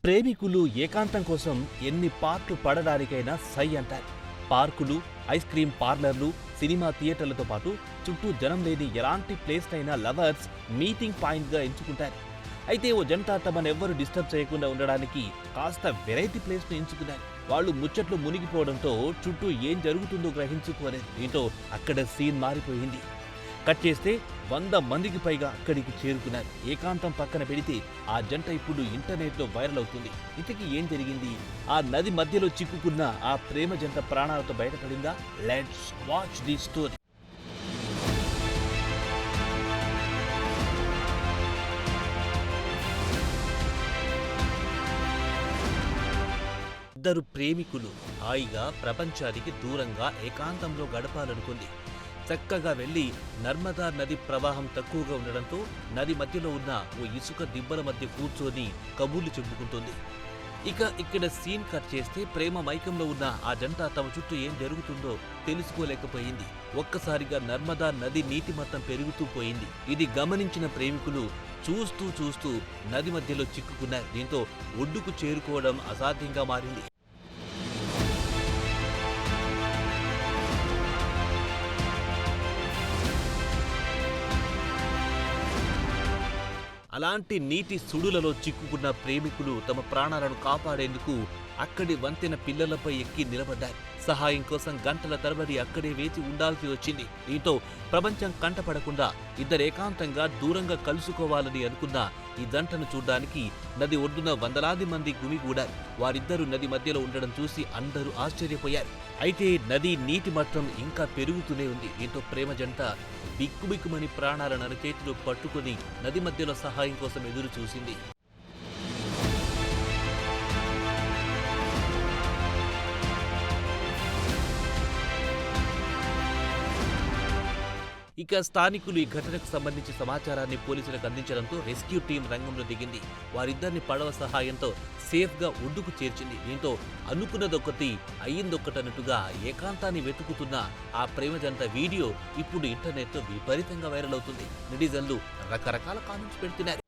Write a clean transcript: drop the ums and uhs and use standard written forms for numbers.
ప్రేమికులు ఏకాంతం కోసం ఎన్ని పార్కులు పడడానికైనా సై అంటారు. పార్కులు, ఐస్ క్రీం పార్లర్లు, సినిమా థియేటర్లతో పాటు చుట్టూ జనం లేని ఎలాంటి ప్లేస్నైనా లవర్స్ మీటింగ్ పాయింట్గా ఎంచుకుంటారు. అయితే ఓ జంట తమనెవ్వరూ డిస్టర్బ్ చేయకుండా ఉండడానికి కాస్త వెరైటీ ప్లేస్ను ఎంచుకున్నారు. వాళ్ళు ముచ్చట్లు మునిగిపోవడంతో చుట్టూ ఏం జరుగుతుందో గ్రహించుకోలేదు. దీంతో అక్కడ సీన్ మారిపోయింది. కట్ చేస్తే 100 మందికి పైగా అక్కడికి చేరుకున్నారు. ఏకాంతం పక్కన పెడితే ఆ జంట ఇప్పుడు ఇంటర్నెట్లో వైరల్ అవుతుంది. ఇంతకీ ఏం జరిగింది? ఆ నది మధ్యలో చిక్కుకున్న ఆ ప్రేమ జంట ప్రాణాలతో బయటపడిందా? Let's watch the story. ఇద్దరు ప్రేమికులు హాయిగా ప్రపంచానికి దూరంగా ఏకాంతంలో గడపాలనుకుంది. చక్కగా వెళ్లి నర్మదా నది ప్రవాహం తక్కువగా ఉండడంతో నది మధ్యలో ఉన్న ఓ ఇసుక దిబ్బల మధ్య కూర్చొని కబుర్లు చెప్పుకుంటుంది. ఇక్కడ సీన్ కట్ చేస్తే ప్రేమ మైకంలో ఉన్న ఆ జంట తమ చుట్టూ ఏం జరుగుతుందో తెలుసుకోలేకపోయింది. ఒక్కసారిగా నర్మదా నది నీటి మట్టం పెరుగుతూ పోయింది. ఇది గమనించిన ప్రేమికులు చూస్తూ నది మధ్యలో చిక్కుకున్నారు. దీంతో ఒడ్డుకు చేరుకోవడం అసాధ్యంగా మారింది. అలాంటి నీటి సుడులలో చిక్కుకున్న ప్రేమికులు తమ ప్రాణాలను కాపాడేందుకు అక్కడి వంతెన పిల్లలపై ఎక్కి నిలబడ్డారు. సహాయం కోసం గంటల తరబడి అక్కడే వేచి ఉండాల్సి వచ్చింది. దీంతో ప్రపంచం కంటపడకుండా ఇద్దరు ఏకాంతంగా దూరంగా కలుసుకోవాలని అనుకున్న ఈ జంటను చూడ్డానికి నది ఒడ్డున వందలాది మంది గుమిగూడారు. వారిద్దరూ నది మధ్యలో ఉండడం చూసి అందరూ ఆశ్చర్యపోయారు. అయితే నది నీటి మట్టం ఇంకా పెరుగుతూనే ఉంది. దీంతో ప్రేమ జంట బిక్కుబిక్కుమని ప్రాణాలను అరచేతిలో పట్టుకుని నది మధ్యలో సహాయం కోసం ఎదురు చూసింది. స్థానికులు ఈ ఘటనకు సంబంధించి సమాచారాన్ని పోలీసులకు అందించడంతో రెస్క్యూ టీం రంగంలో దిగింది. వారిద్దరిని పడవ సహాయంతో సేఫ్గా ఒడ్డుకు చేర్చింది. దీంతో అనుకున్నదొకటి అయ్యిందొక్కటన్నట్టుగా ఏకాంతాన్ని వెతుకుతున్న ఆ ప్రేమ జంట వీడియో ఇప్పుడు ఇంటర్నెట్లో విపరీతంగా వైరల్ అవుతుంది. నెటిజన్లు రకరకాల కామెంట్స్ పెడుతున్నారు.